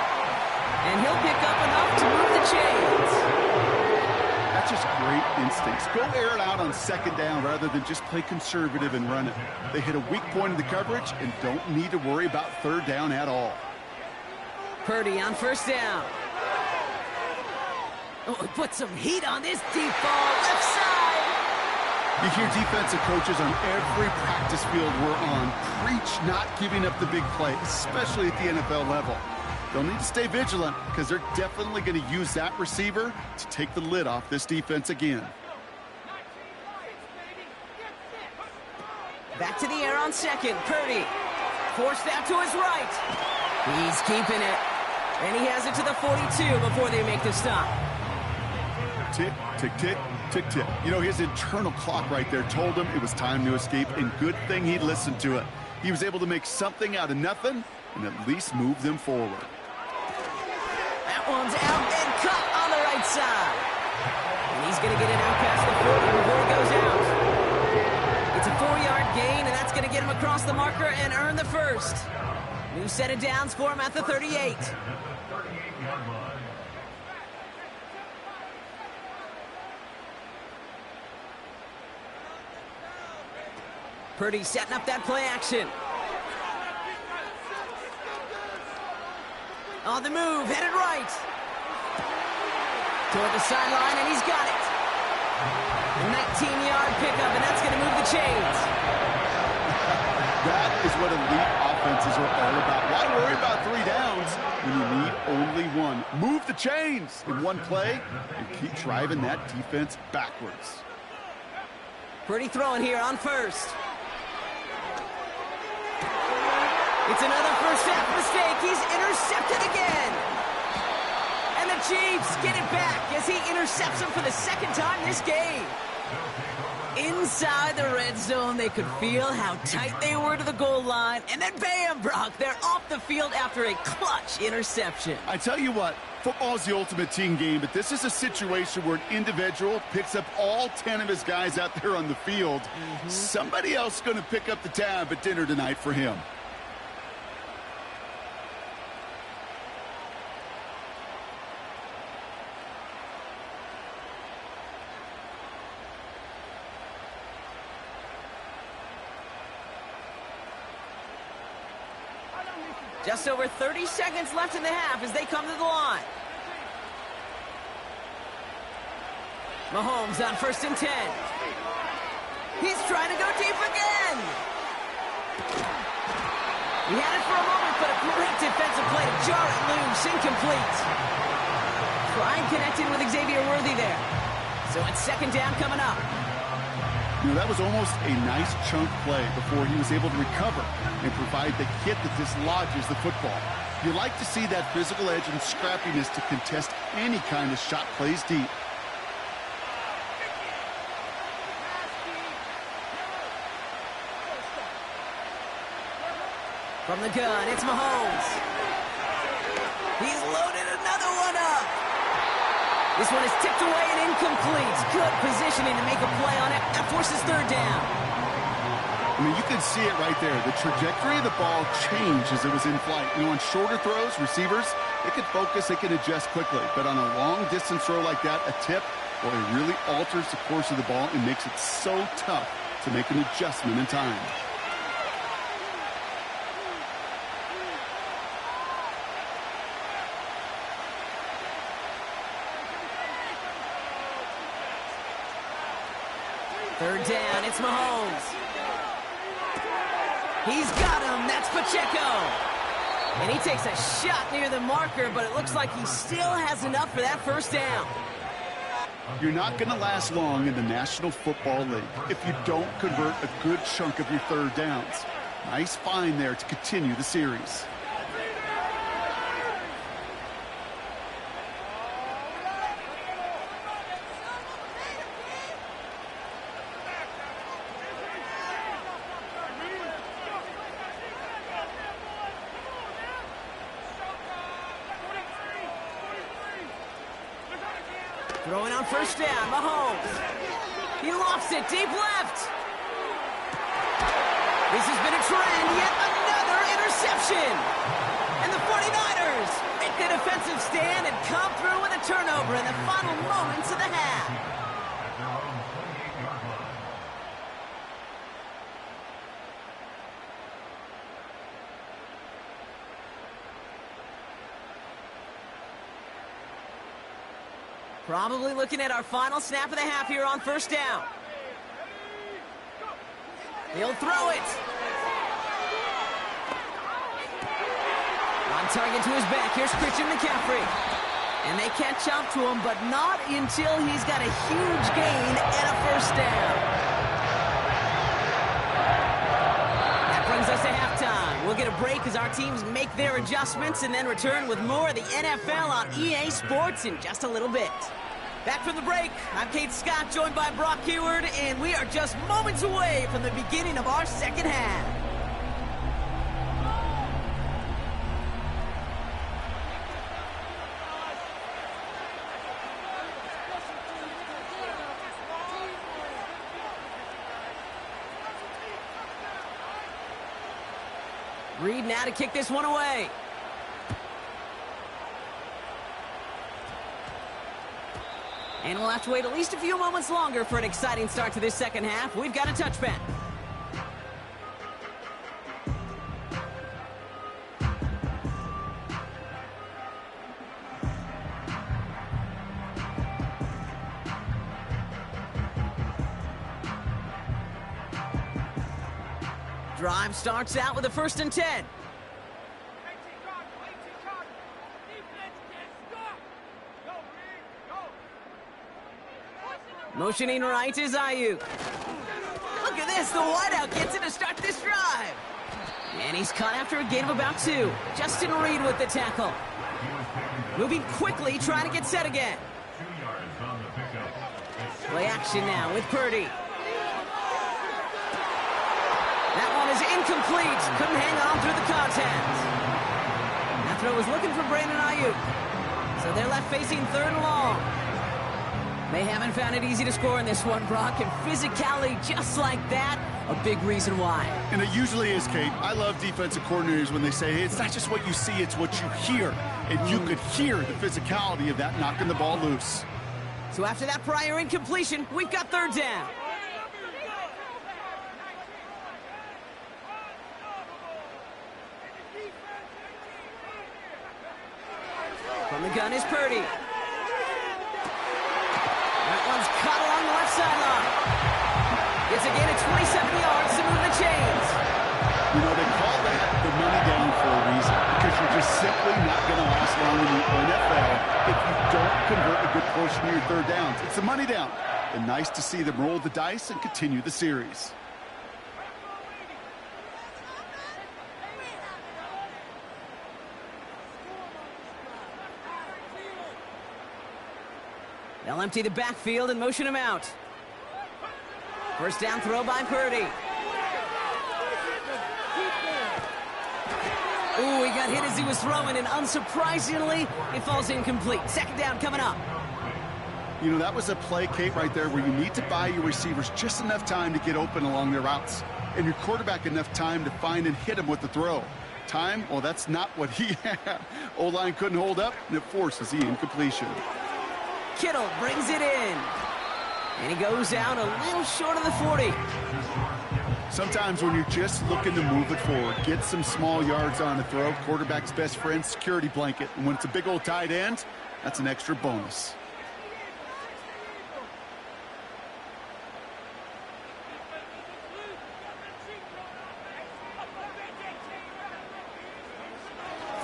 And he'll pick up enough to move the chains. That's just great instincts. Go air it out on 2nd down rather than just play conservative and run it. They hit a weak point in the coverage and don't need to worry about 3rd down at all. Purdy on 1st down. Oh, put some heat on this deep ball, left side. You hear defensive coaches on every practice field we're on preach not giving up the big play, especially at the NFL level. They'll need to stay vigilant because they're definitely going to use that receiver to take the lid off this defense again. Back to the air on 2nd. Purdy forced out to his right. He's keeping it. And he has it to the 42 before they make the stop. Tick, tick, tick, tick, tick. You know, his internal clock right there told him it was time to escape, and good thing he listened to it. He was able to make something out of nothing and at least move them forward. That one's out and cut on the right side. And he's going to get it out past the 40 before he goes out. It's a 4-yard gain, and that's going to get him across the marker and earn the first. New set of downs for him at the 38. Purdy setting up that play action. On the move, headed right. Toward the sideline, and he's got it. A 19-yard pickup, and that's going to move the chains. That is what elite offenses are all about. Why worry about 3 downs when you need only 1? Move the chains in one play and keep driving that defense backwards. Purdy throwing here on 1st. It's another first half mistake. He's intercepted again. And the Chiefs get it back as he intercepts him for the 2nd time this game. Inside the red zone, they could feel how tight they were to the goal line. And then bam, Brock, they're off the field after a clutch interception. I tell you what, football is the ultimate team game, but this is a situation where an individual picks up all 10 of his guys out there on the field. Somebody else is going to pick up the tab at dinner tonight for him. Just over 30 seconds left in the half as they come to the line. Mahomes on 1st and 10. He's trying to go deep again. He had it for a moment, but a great defensive play to jar it loose, incomplete. Trying connected with Xavier Worthy there. So it's 2nd down coming up. You know, that was almost a nice chunk play before he was able to recover and provide the hit that dislodges the football. You like to see that physical edge and scrappiness to contest any kind of shot plays deep. From the gun, it's Mahomes. He's loaded another one up. This one is tipped away and incomplete. Good positioning to make a play on it. That forces 3rd down. I mean, you can see it right there. The trajectory of the ball changed as it was in flight. You know, on shorter throws, receivers, they can focus, they can adjust quickly. But on a long-distance throw like that, a tip, well, it really alters the course of the ball and makes it so tough to make an adjustment in time. Third down, it's Mahomes. He's got him, that's Pacheco. And he takes a shot near the marker, but it looks like he still has enough for that first down. You're not going to last long in the National Football League if you don't convert a good chunk of your third downs. Nice find there to continue the series. Throwing on first down, Mahomes. He lofts it deep left. This has been a trend, yet another interception. And the 49ers make the defensive stand and come through with a turnover in the final moments of the half. At their own 28-yard line. Probably looking at our final snap of the half here on first down. He'll throw it. On target to his back. Here's Christian McCaffrey. And they catch up to him, but not until he's got a huge gain and a first down. That brings us to halftime. We'll get a break as our teams make their adjustments and then return with more of the NFL on EA Sports in just a little bit. Back from the break, I'm Kate Scott, joined by Brock Heward, and we are just moments away from the beginning of our second half. Reed now to kick this one away. And we'll have to wait at least a few moments longer for an exciting start to this second half. We've got a touchback. Drive starts out with a 1st and 10. Motioning right is Ayuk. Look at this, the wideout gets it to start this drive. And he's caught after a gain of about 2. Justin Reed with the tackle. Moving quickly, trying to get set again. 2 yards on the pickup. Play action now with Purdy. That one is incomplete. Couldn't hang on through the contact. That throw was looking for Brandon Ayuk. So they're left facing 3rd and long. They haven't found it easy to score in this one, Brock, and physicality just like that, a big reason why. And it usually is, Kate. I love defensive coordinators when they say, hey, it's not just what you see, it's what you hear. And you could hear the physicality of that knocking the ball loose. So after that prior incompletion, we've got 3rd down. From the gun is Purdy. That one's caught along the left sideline. It's a gain of 27 yards to move the chains. You know, they call that the money down for a reason, because you're just simply not going to last long in the NFL if you don't convert a good portion of your third downs. It's the money down. And nice to see them roll the dice and continue the series. They'll empty the backfield and motion him out. First down throw by Purdy. Ooh, he got hit as he was throwing, and unsurprisingly, it falls incomplete. 2nd down coming up. You know, that was a play, Kate, right there where you need to buy your receivers just enough time to get open along their routes, and your quarterback enough time to find and hit him with the throw. Time, well, that's not what he had. O-line couldn't hold up, and it forces the incompletion. Kittle brings it in. And he goes out a little short of the 40. Sometimes when you're just looking to move it forward, get some small yards on a throw, quarterback's best friend, security blanket. And when it's a big old tight end, that's an extra bonus.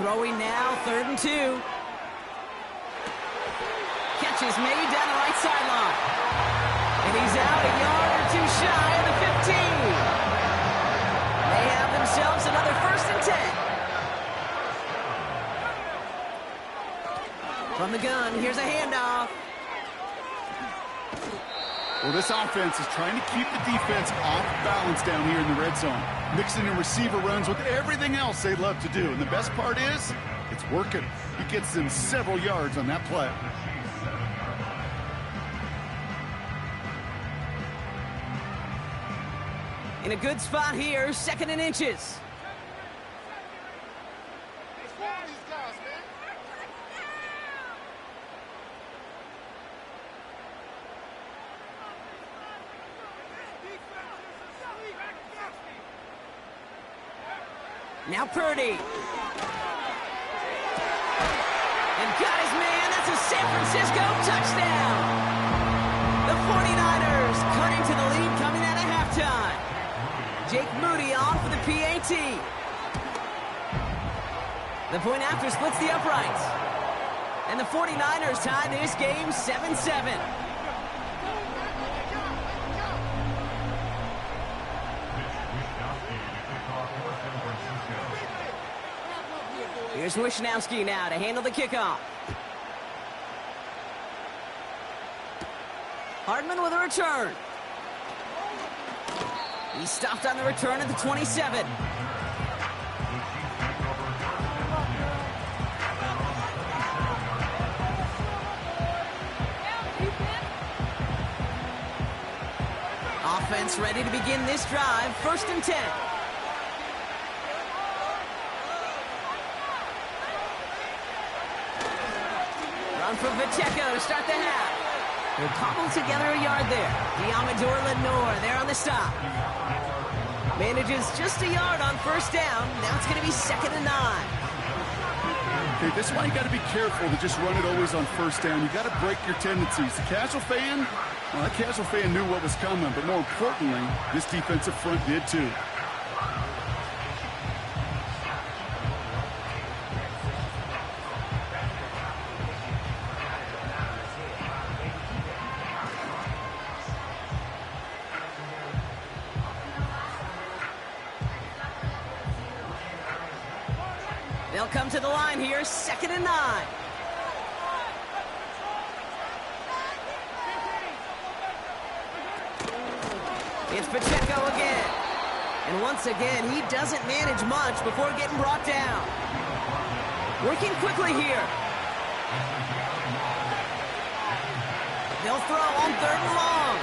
Throwing now, 3rd and 2. Catch is made down the right sideline. And he's out a yard or 2 shy of the 15. They have themselves another 1st and 10. From the gun, here's a handoff. Well, this offense is trying to keep the defense off balance down here in the red zone, mixing in receiver runs with everything else they love to do. And the best part is, it's working. He gets them several yards on that play. In a good spot here, 2nd and inches. Now Purdy. And got his man. That's a San Francisco touchdown. The 49ers cutting to the lead coming out of halftime. Jake Moody on for the PAT. The point after splits the uprights. And the 49ers tie this game 7-7. Here's Wishnowski now to handle the kickoff. Hardman with a return. He stopped on the return at the 27. Offense ready to begin this drive. 1st and 10. Run from Pacheco to start the half. They'll cobble together a yard there. Diamador Lenore there on the stop. Manages just a yard on 1st down. Now it's going to be 2nd and 9. Okay, this is why you got to be careful to just run it always on 1st down. You got to break your tendencies. The casual fan, well, that casual fan knew what was coming, but more importantly, this defensive front did too. They'll come to the line here, 2nd and 9. It's Pacheco again. And once again, he doesn't manage much before getting brought down. Working quickly here. They'll throw on 3rd and long.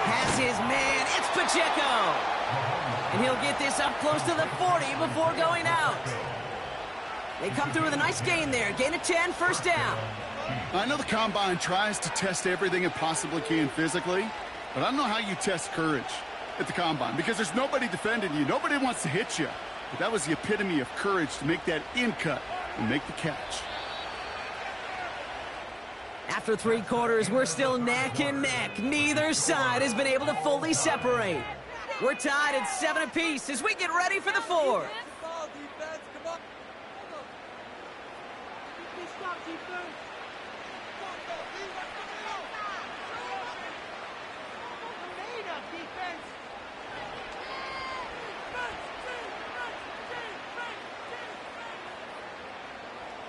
Has his man, it's Pacheco. And he'll get this up close to the 40 before going out. They come through with a nice gain there. Gain of 10, 1st down. I know the Combine tries to test everything it possibly can physically, but I don't know how you test courage at the Combine because there's nobody defending you. Nobody wants to hit you. But that was the epitome of courage to make that in cut and make the catch. After 3 quarters, we're still neck and neck. Neither side has been able to fully separate. We're tied at 7 apiece as we get ready for the 4th.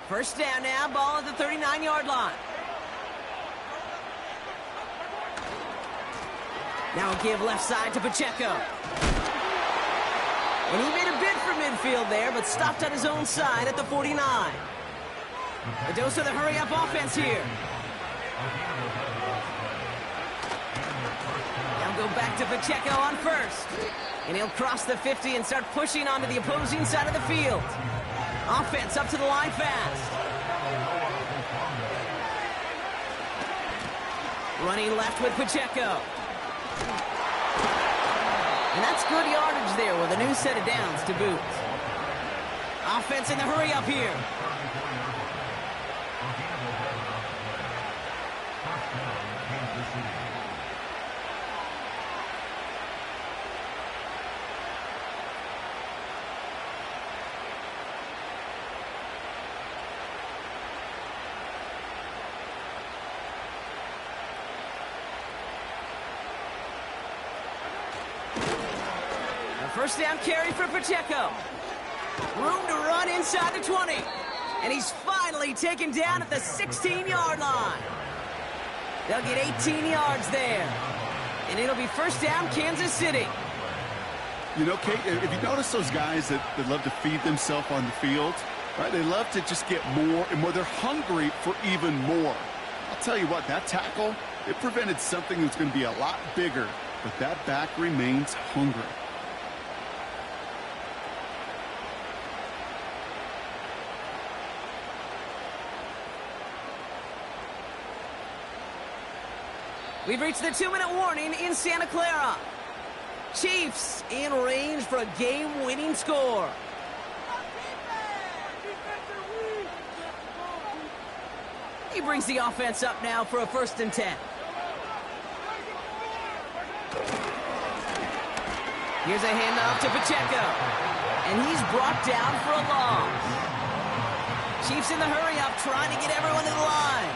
First down now, ball at the 39-yard line. Now a give left side to Pacheco. And he made a bid for midfield there, but stopped on his own side at the 49. The dose of the hurry-up offense here. Now go back to Pacheco on 1st. And he'll cross the 50 and start pushing onto the opposing side of the field. Offense up to the line fast. Running left with Pacheco. And that's good yardage there with a new set of downs to boot. Offense in the hurry up here. First down carry for Pacheco. Room to run inside the 20. And he's finally taken down at the 16-yard line. They'll get 18 yards there. And it'll be first down, Kansas City. You know, Kate, if you notice those guys that love to feed themselves on the field, right? They love to just get more and more. They're hungry for even more. I'll tell you what, that tackle, it prevented something that's going to be a lot bigger. But that back remains hungry. We've reached the 2-minute warning in Santa Clara. Chiefs in range for a game-winning score. He brings the offense up now for a 1st and 10. Here's a handoff to Pacheco. And he's brought down for a loss. Chiefs in the hurry-up, trying to get everyone to the line.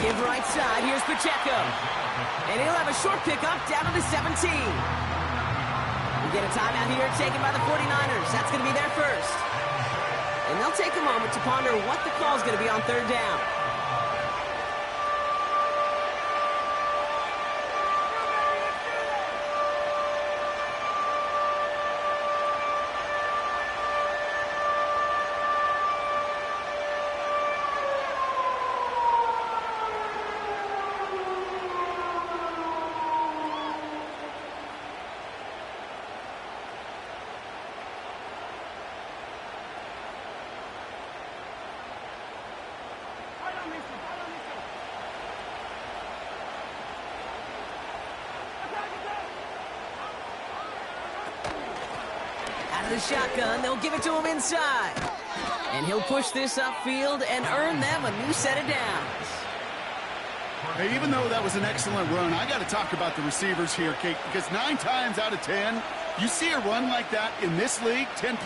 Give right side, here's Pacheco. And he'll have a short pickup down to the 17. We get a timeout here taken by the 49ers. That's going to be their first. And they'll take a moment to ponder what the call is going to be on 3rd down. The shotgun, they'll give it to him inside. And he'll push this upfield and earn them a new set of downs. Hey, even though that was an excellent run, I got to talk about the receivers here, Kate, because 9 times out of 10, you see a run like that in this league, 10+,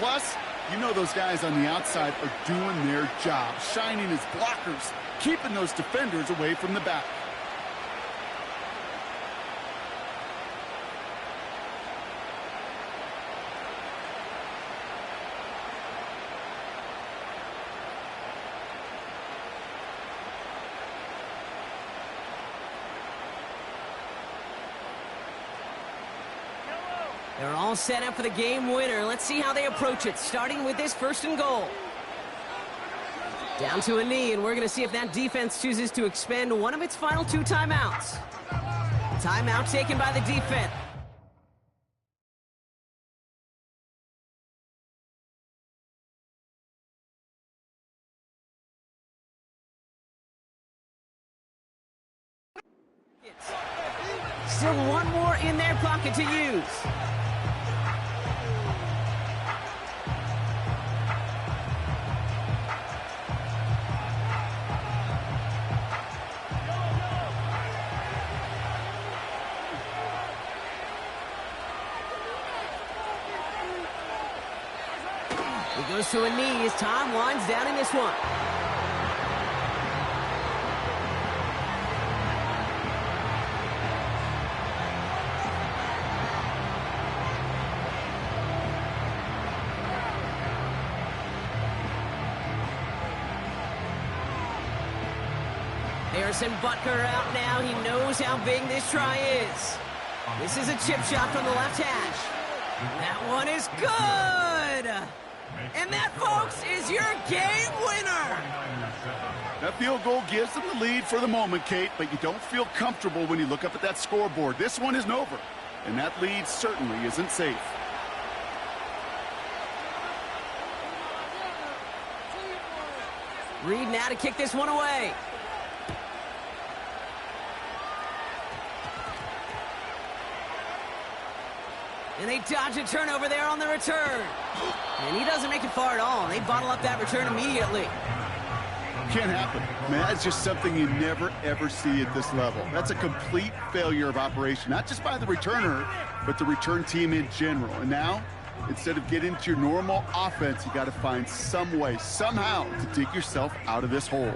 you know those guys on the outside are doing their job, shining as blockers, keeping those defenders away from the back. They're all set up for the game winner. Let's see how they approach it, starting with this 1st and goal. Down to a knee, and we're going to see if that defense chooses to expend one of its final 2 timeouts. Timeout taken by the defense. Still one more in their pocket to use. He goes to a knee as time winds down in this one. Harrison Butker out now. He knows how big this try is. This is a chip shot from the left hash. That one is good. And that, folks, is your game winner. That field goal gives them the lead for the moment, Kate, but you don't feel comfortable when you look up at that scoreboard. This one isn't over, and that lead certainly isn't safe. Reed now to kick this one away. And they dodge a turnover there on the return. And he doesn't make it far at all. They bottle up that return immediately. can't happen. Man, that's just something you never, ever see at this level. That's a complete failure of operation, not just by the returner, but the return team in general. And now, instead of getting to your normal offense, you got to find some way, somehow, to dig yourself out of this hole.